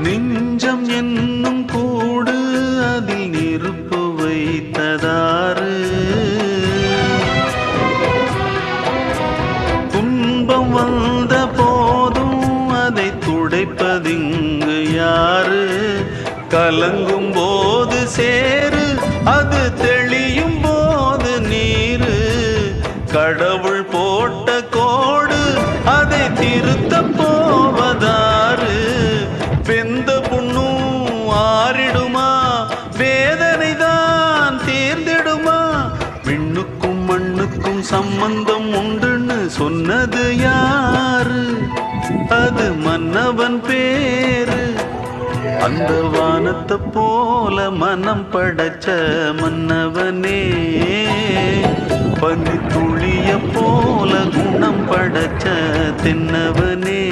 நெஞ்சம் என்னும் கூடு அதில் நெருப்பு வைத்ததாறு, துன்பம் வந்த போதும் அதை துடைப்பதிங்கு யாரு? கலங்கும் போது சேரு, அது தெளியும் போது நீரு. கடவுள் போட்ட கோடு அதை திருத்த போவதாறு? வெந்த புண்ணும் ஆறிடுமா? வேதனை தான் தீர்ந்திடுமா? விண்ணுக்கும் மண்ணுக்கும் சம்பந்தம் உண்டுன்னு சொன்னது யாரு? அது மன்னவன் பேரு. அந்த வானத்தை போல மனம் படைச்ச மன்னவனே, பனி துளிய போல குணம் படைச்ச தென்னவனே.